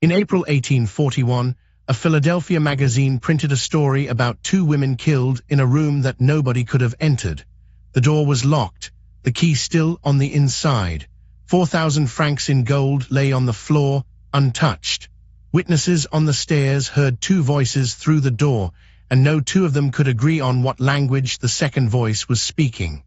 In April 1841, a Philadelphia magazine printed a story about two women killed in a room that nobody could have entered. The door was locked, the key still on the inside. 4,000 francs in gold lay on the floor, untouched. Witnesses on the stairs heard two voices through the door, and no two of them could agree on what language the second voice was speaking.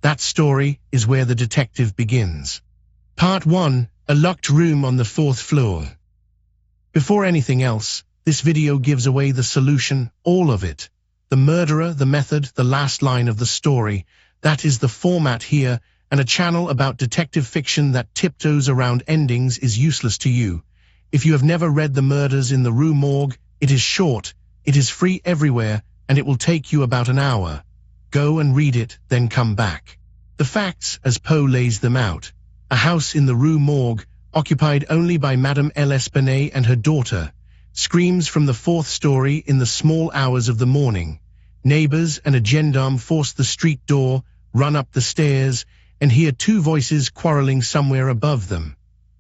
That story is where the detective begins. Part 1. A locked room on the 4th floor. Before anything else, this video gives away the solution, all of it. The murderer, the method, the last line of the story. That is the format here, and a channel about detective fiction that tiptoes around endings is useless to you. If you have never read The Murders in the Rue Morgue, it is short, it is free everywhere, and it will take you about an hour. Go and read it, then come back. The facts, as Poe lays them out. A house in the Rue Morgue, occupied only by Madame L'Espanaye and her daughter, screams from the 4th story in the small hours of the morning. Neighbors and a gendarme force the street door, run up the stairs, and hear two voices quarreling somewhere above them.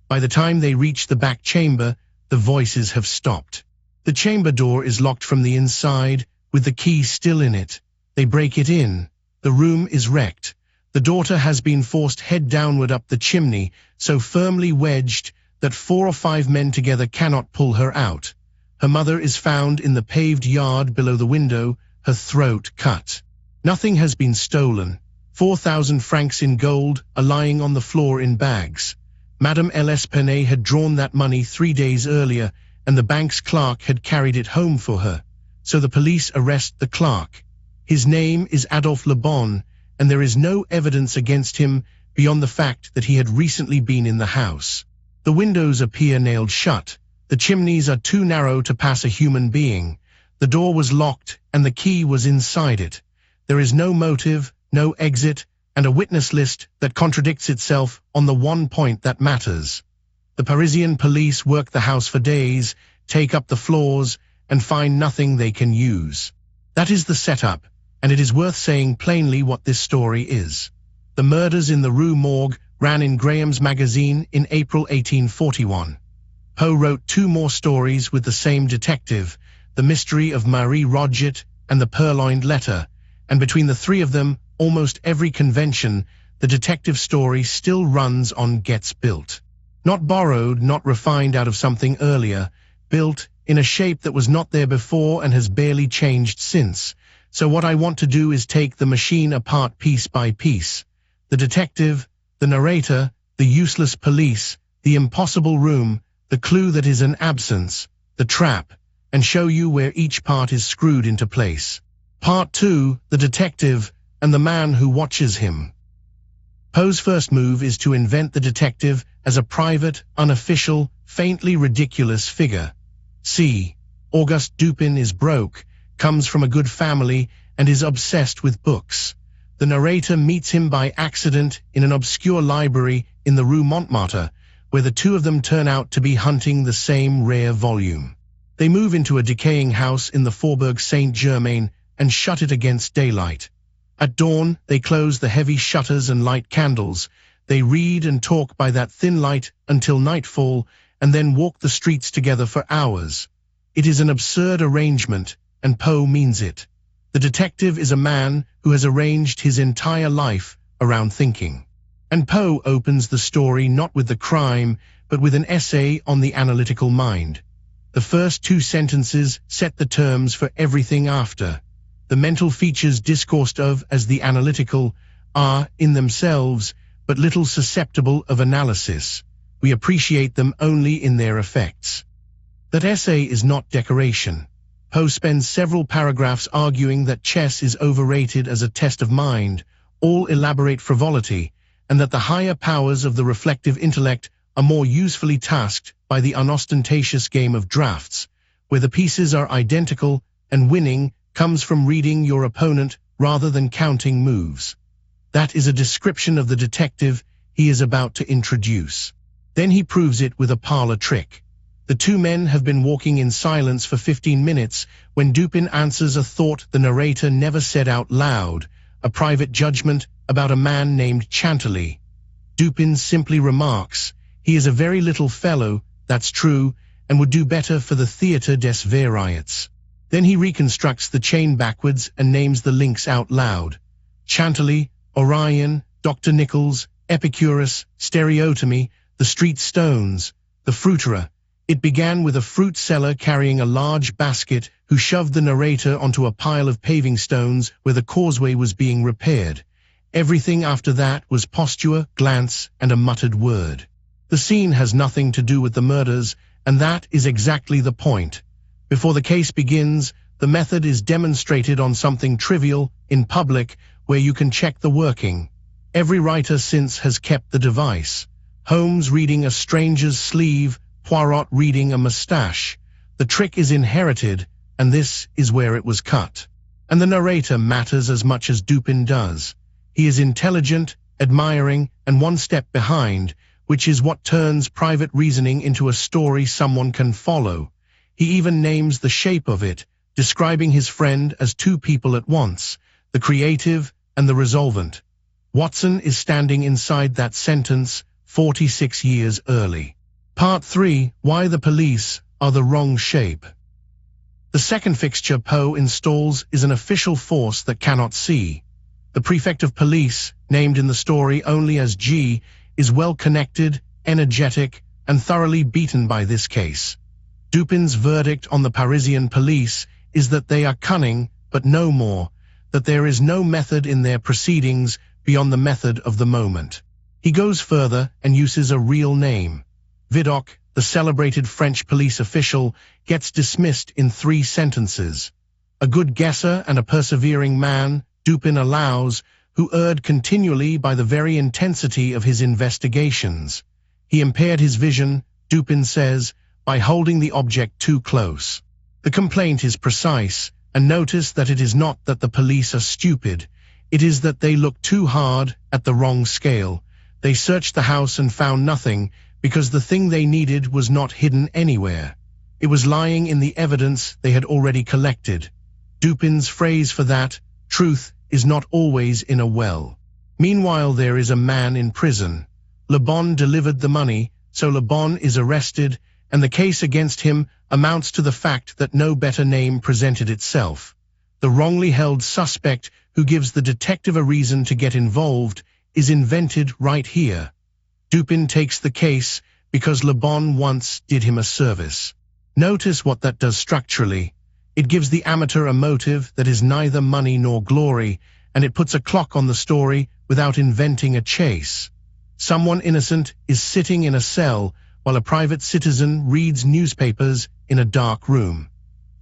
By the time they reach the back chamber, the voices have stopped. The chamber door is locked from the inside, with the key still in it. They break it in. The room is wrecked. The daughter has been forced head downward up the chimney, so firmly wedged that 4 or 5 men together cannot pull her out. Her mother is found in the paved yard below the window, her throat cut. Nothing has been stolen. 4,000 francs in gold are lying on the floor in bags. Madame L'Espanaye had drawn that money 3 days earlier, and the bank's clerk had carried it home for her. So the police arrest the clerk. His name is Adolphe Le Bon, and there is no evidence against him beyond the fact that he had recently been in the house. The windows appear nailed shut. The chimneys are too narrow to pass a human being. The door was locked, and the key was inside it. There is no motive, no exit, and a witness list that contradicts itself on the one point that matters. The Parisian police work the house for days, take up the floors, and find nothing they can use. That is the setup, and it is worth saying plainly what this story is. The Murders in the Rue Morgue ran in Graham's magazine in April 1841. Poe wrote 2 more stories with the same detective, The Mystery of Marie Roget and The Purloined Letter, and between the 3 of them, almost every convention, the detective story still runs on gets built. Not borrowed, not refined out of something earlier, built in a shape that was not there before and has barely changed since. So what I want to do is take the machine apart piece by piece. The detective, the narrator, the useless police, the impossible room, the clue that is an absence, the trap, and show you where each part is screwed into place. Part 2, the detective, and the man who watches him. Poe's first move is to invent the detective as a private, unofficial, faintly ridiculous figure. See, Auguste Dupin is broke, comes from a good family, and is obsessed with books. The narrator meets him by accident in an obscure library in the Rue Montmartre, where the 2 of them turn out to be hunting the same rare volume. They move into a decaying house in the Faubourg Saint-Germain and shut it against daylight. At dawn, they close the heavy shutters and light candles. They read and talk by that thin light until nightfall, and then walk the streets together for hours. It is an absurd arrangement, and Poe means it. The detective is a man who has arranged his entire life around thinking. And Poe opens the story not with the crime, but with an essay on the analytical mind. The first 2 sentences set the terms for everything after. The mental features discoursed of as the analytical are, in themselves, but little susceptible of analysis. We appreciate them only in their effects. That essay is not decoration. Poe spends several paragraphs arguing that chess is overrated as a test of mind, all elaborate frivolity, and that the higher powers of the reflective intellect are more usefully tasked by the unostentatious game of drafts, where the pieces are identical and winning comes from reading your opponent rather than counting moves. That is a description of the detective he is about to introduce. Then he proves it with a parlor trick. The 2 men have been walking in silence for 15 minutes when Dupin answers a thought the narrator never said out loud, a private judgment about a man named Chantilly. Dupin simply remarks, "He is a very little fellow, that's true, and would do better for the theatre des variants. Then he reconstructs the chain backwards and names the links out loud. Chantilly, Orion, Dr. Nichols, Epicurus, Stereotomy, the street stones, the fruiterer. It began with a fruit seller carrying a large basket who shoved the narrator onto a pile of paving stones where the causeway was being repaired. Everything after that was posture, glance, and a muttered word. The scene has nothing to do with the murders, and that is exactly the point. Before the case begins, the method is demonstrated on something trivial, in public, where you can check the working. Every writer since has kept the device. Holmes reading a stranger's sleeve, Poirot reading a moustache. The trick is inherited, and this is where it was cut. And the narrator matters as much as Dupin does. He is intelligent, admiring, and one step behind, which is what turns private reasoning into a story someone can follow. He even names the shape of it, describing his friend as two people at once, the creative and the resolvent. Watson is standing inside that sentence 46 years early. Part 3, Why the Police Are the Wrong Shape. The second fixture Poe installs is an official force that cannot see. The prefect of police, named in the story only as G, is well-connected, energetic, and thoroughly beaten by this case. Dupin's verdict on the Parisian police is that they are cunning, but no more, that there is no method in their proceedings beyond the method of the moment. He goes further and uses a real name. Vidocq, the celebrated French police official, gets dismissed in 3 sentences. A good guesser and a persevering man, Dupin allows, who erred continually by the very intensity of his investigations. He impaired his vision, Dupin says, by holding the object too close. The complaint is precise, and notice that it is not that the police are stupid. It is that they look too hard at the wrong scale. They searched the house and found nothing, because the thing they needed was not hidden anywhere. It was lying in the evidence they had already collected. Dupin's phrase for that, truth is not always in a well. Meanwhile, there is a man in prison. Le Bon delivered the money, so Le Bon is arrested, and the case against him amounts to the fact that no better name presented itself. The wrongly held suspect who gives the detective a reason to get involved is invented right here. Dupin takes the case because Le Bon once did him a service. Notice what that does structurally. It gives the amateur a motive that is neither money nor glory, and it puts a clock on the story without inventing a chase. Someone innocent is sitting in a cell while a private citizen reads newspapers in a dark room.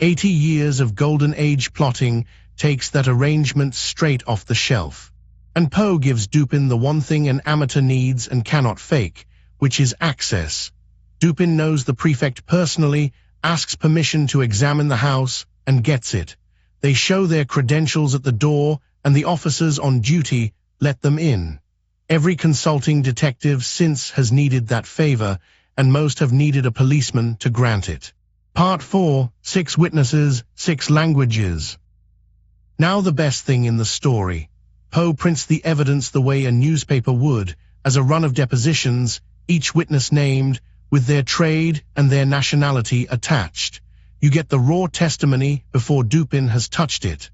80 years of golden age plotting takes that arrangement straight off the shelf. And Poe gives Dupin the one thing an amateur needs and cannot fake, which is access. Dupin knows the prefect personally, asks permission to examine the house, and gets it. They show their credentials at the door, and the officers on duty let them in. Every consulting detective since has needed that favor, and most have needed a policeman to grant it. Part 4, 6 Witnesses, 6 Languages. Now the best thing in the story. Poe prints the evidence the way a newspaper would, as a run of depositions, each witness named, with their trade and their nationality attached. You get the raw testimony before Dupin has touched it.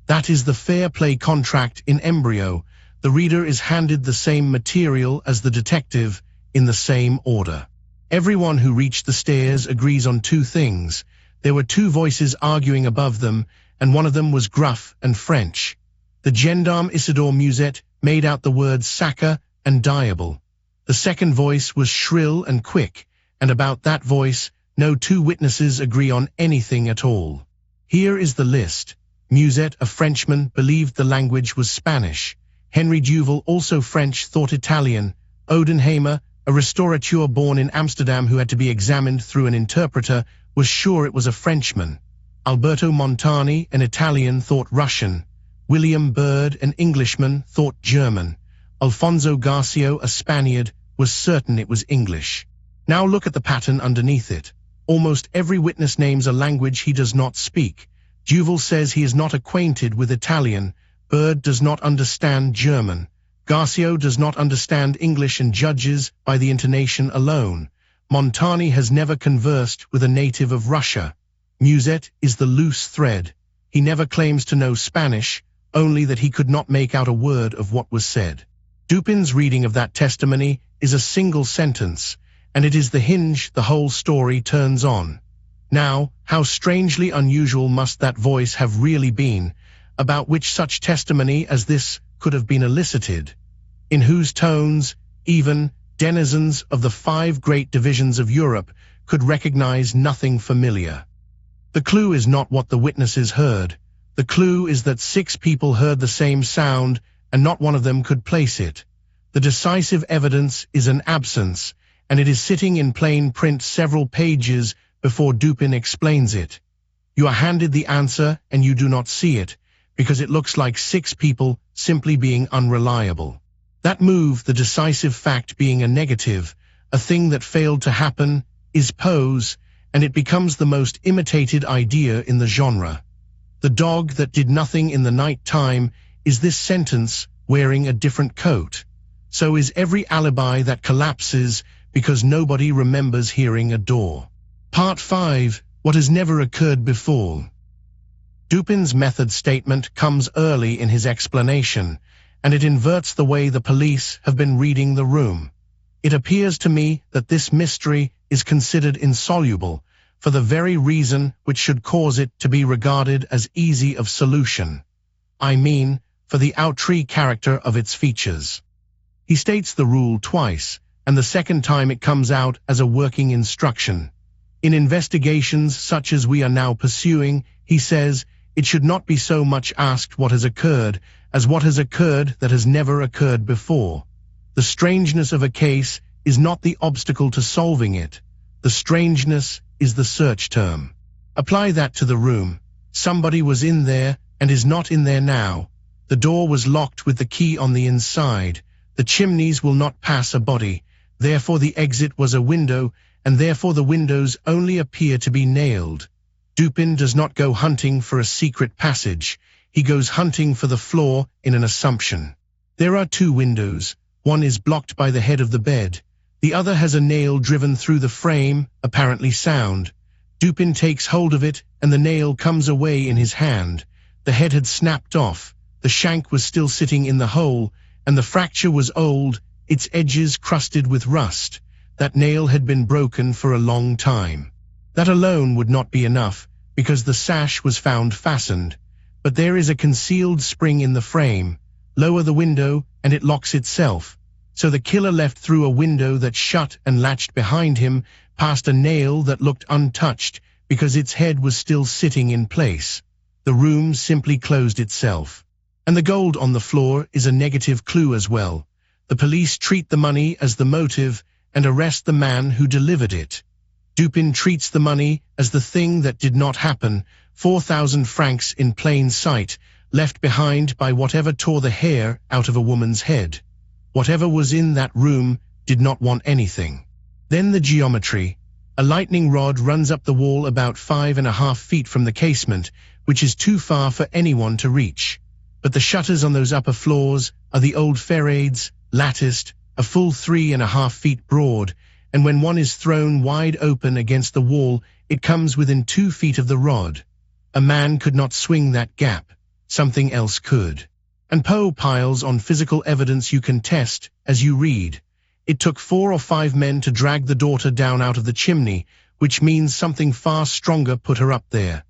That is the fair play contract in embryo. The reader is handed the same material as the detective, in the same order. Everyone who reached the stairs agrees on 2 things. There were 2 voices arguing above them, and one of them was gruff and French. The gendarme Isidore Musette made out the words sacre and diable. The second voice was shrill and quick, and about that voice, no 2 witnesses agree on anything at all. Here is the list. Musette, a Frenchman, believed the language was Spanish. Henry Duval, also French, thought Italian. Odenheimer, a restaurateur born in Amsterdam who had to be examined through an interpreter, was sure it was a Frenchman. Alberto Montani, an Italian, thought Russian. William Byrd, an Englishman, thought German. Alfonso Garcia, a Spaniard, was certain it was English. Now look at the pattern underneath it. Almost every witness names a language he does not speak. Duval says he is not acquainted with Italian. Byrd does not understand German. Garcia does not understand English and judges by the intonation alone. Montani has never conversed with a native of Russia. Musette is the loose thread. He never claims to know Spanish, only that he could not make out a word of what was said. Dupin's reading of that testimony is a single sentence, and it is the hinge the whole story turns on. Now, how strangely unusual must that voice have really been, about which such testimony as this could have been elicited, in whose tones even denizens of the 5 great divisions of Europe could recognize nothing familiar. The clue is not what the witnesses heard. The clue is that 6 people heard the same sound, and not one of them could place it. The decisive evidence is an absence, and it is sitting in plain print several pages before Dupin explains it. You are handed the answer and you do not see it, because it looks like 6 people simply being unreliable. That move, the decisive fact being a negative, a thing that failed to happen, is Poe's, and it becomes the most imitated idea in the genre. The dog that did nothing in the night time is this sentence wearing a different coat. So is every alibi that collapses because nobody remembers hearing a door. Part 5. What has never occurred before. Dupin's method statement comes early in his explanation, and it inverts the way the police have been reading the room. It appears to me that this mystery is considered insoluble, for the very reason which should cause it to be regarded as easy of solution. I mean, for the outre character of its features. He states the rule twice, and the second time it comes out as a working instruction. In investigations such as we are now pursuing, he says, it should not be so much asked what has occurred, as what has occurred that has never occurred before. The strangeness of a case is not the obstacle to solving it. The strangeness is the search term. Apply that to the room. Somebody was in there and is not in there now. The door was locked with the key on the inside. The chimneys will not pass a body, therefore the exit was a window, and therefore the windows only appear to be nailed. Dupin does not go hunting for a secret passage. He goes hunting for the flaw in an assumption. There are 2 windows. One is blocked by the head of the bed. The other has a nail driven through the frame, apparently sound. Dupin takes hold of it, and the nail comes away in his hand. The head had snapped off. The shank was still sitting in the hole, and the fracture was old, its edges crusted with rust. That nail had been broken for a long time. That alone would not be enough, because the sash was found fastened. But there is a concealed spring in the frame. Lower the window, and it locks itself. So the killer left through a window that shut and latched behind him, past a nail that looked untouched, because its head was still sitting in place. The room simply closed itself. And the gold on the floor is a negative clue as well. The police treat the money as the motive and arrest the man who delivered it. Dupin treats the money as the thing that did not happen, 4,000 francs in plain sight, left behind by whatever tore the hair out of a woman's head. Whatever was in that room did not want anything. Then the geometry. A lightning rod runs up the wall about 5.5 feet from the casement, which is too far for anyone to reach. But the shutters on those upper floors are the old ferrades, latticed, a full 3.5 feet broad, and when one is thrown wide open against the wall, it comes within 2 feet of the rod. A man could not swing that gap. Something else could. And Poe piles on physical evidence you can test as you read. It took 4 or 5 men to drag the daughter down out of the chimney, which means something far stronger put her up there.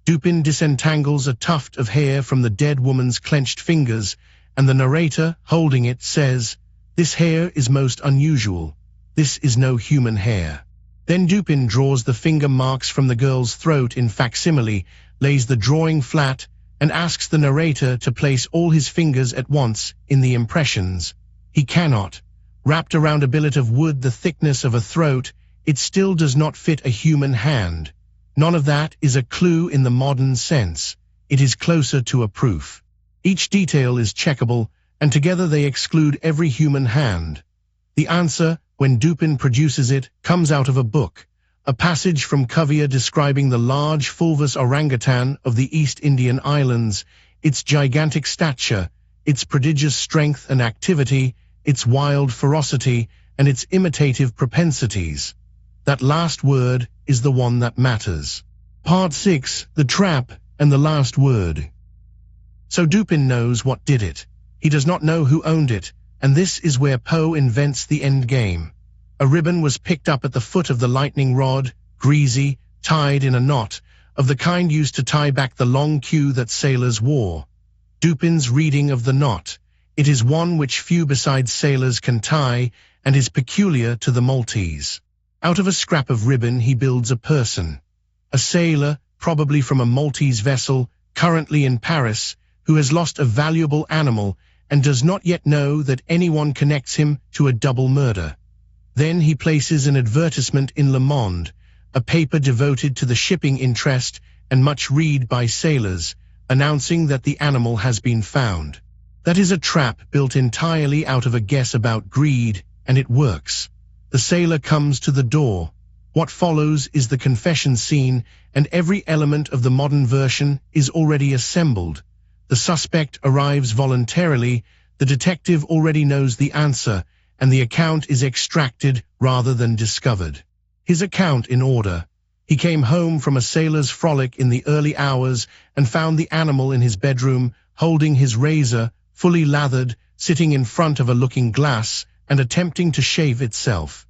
Dupin disentangles a tuft of hair from the dead woman's clenched fingers, and the narrator, holding it, says, "This hair is most unusual. This is no human hair." Then Dupin draws the finger marks from the girl's throat in facsimile, lays the drawing flat, and asks the narrator to place all his fingers at once in the impressions. He cannot. Wrapped around a billet of wood the thickness of a throat, it still does not fit a human hand. None of that is a clue in the modern sense. It is closer to a proof. Each detail is checkable, and together they exclude every human hand. The answer, when Dupin produces it, comes out of a book, a passage from Cuvier describing the large fulvous orangutan of the East Indian Islands, its gigantic stature, its prodigious strength and activity, its wild ferocity, and its imitative propensities. That last word is the one that matters. Part 6, The Trap and the Last Word. So Dupin knows what did it. He does not know who owned it, and this is where Poe invents the end game. A ribbon was picked up at the foot of the lightning rod, greasy, tied in a knot, of the kind used to tie back the long queue that sailors wore. Dupin's reading of the knot. It is one which few besides sailors can tie, and is peculiar to the Maltese. Out of a scrap of ribbon he builds a person. A sailor, probably from a Maltese vessel, currently in Paris, who has lost a valuable animal and does not yet know that anyone connects him to a double murder. Then he places an advertisement in Le Monde, a paper devoted to the shipping interest and much read by sailors, announcing that the animal has been found. That is a trap built entirely out of a guess about greed, and it works. The sailor comes to the door. What follows is the confession scene, and every element of the modern version is already assembled. The suspect arrives voluntarily, the detective already knows the answer, and the account is extracted rather than discovered. His account in order. He came home from a sailor's frolic in the early hours and found the animal in his bedroom, holding his razor, fully lathered, sitting in front of a looking glass and attempting to shave itself.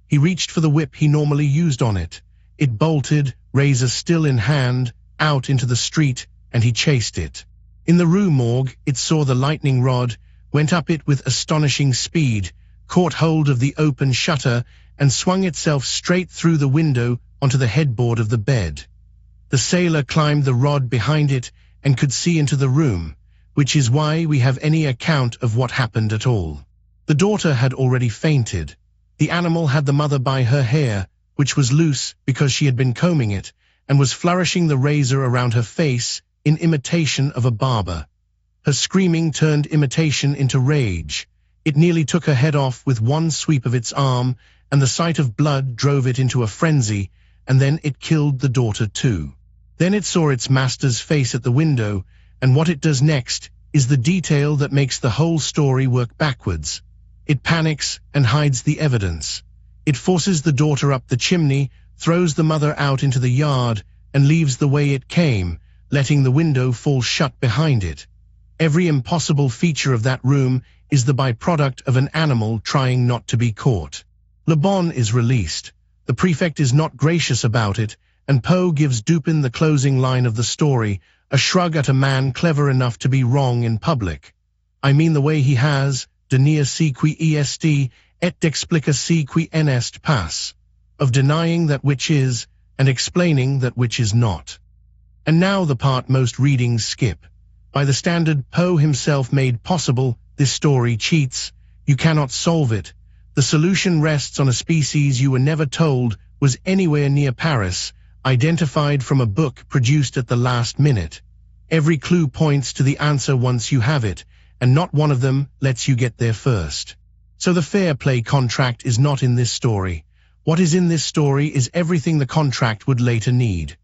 He reached for the whip he normally used on it. It bolted, razor still in hand, out into the street, and he chased it. In the Rue Morgue, it saw the lightning rod, went up it with astonishing speed, caught hold of the open shutter, and swung itself straight through the window onto the headboard of the bed. The sailor climbed the rod behind it and could see into the room, which is why we have any account of what happened at all. The daughter had already fainted. The animal had the mother by her hair, which was loose because she had been combing it, and was flourishing the razor around her face in imitation of a barber. Her screaming turned imitation into rage. It nearly took her head off with one sweep of its arm, and the sight of blood drove it into a frenzy, and then it killed the daughter too. Then it saw its master's face at the window, and what it does next is the detail that makes the whole story work backwards. It panics and hides the evidence. It forces the daughter up the chimney, throws the mother out into the yard, and leaves the way it came, letting the window fall shut behind it. Every impossible feature of that room is the byproduct of an animal trying not to be caught. Le Bon is released. The prefect is not gracious about it, and Poe gives Dupin the closing line of the story, a shrug at a man clever enough to be wrong in public. I mean the way he has, de nier si qui est, et d'expliquer si qui n'est pas, of denying that which is, and explaining that which is not. And now the part most readings skip. By the standard Poe himself made possible, this story cheats. You cannot solve it. The solution rests on a species you were never told was anywhere near Paris, identified from a book produced at the last minute. Every clue points to the answer once you have it, and not one of them lets you get there first. So the fair play contract is not in this story. What is in this story is everything the contract would later need.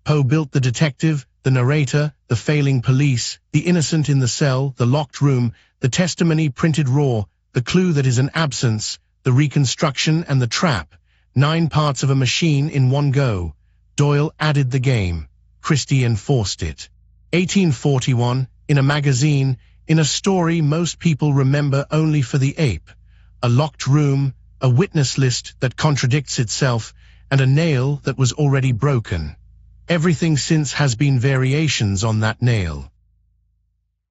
Poe built the detective, the narrator, the failing police, the innocent in the cell, the locked room, the testimony printed raw, the clue that is an absence, the reconstruction and the trap. 9 parts of a machine in one go. Doyle added the game. Christie enforced it. 1841, in a magazine, in a story most people remember only for the ape. A locked room, a witness list that contradicts itself, and a nail that was already broken. Everything since has been variations on that nail.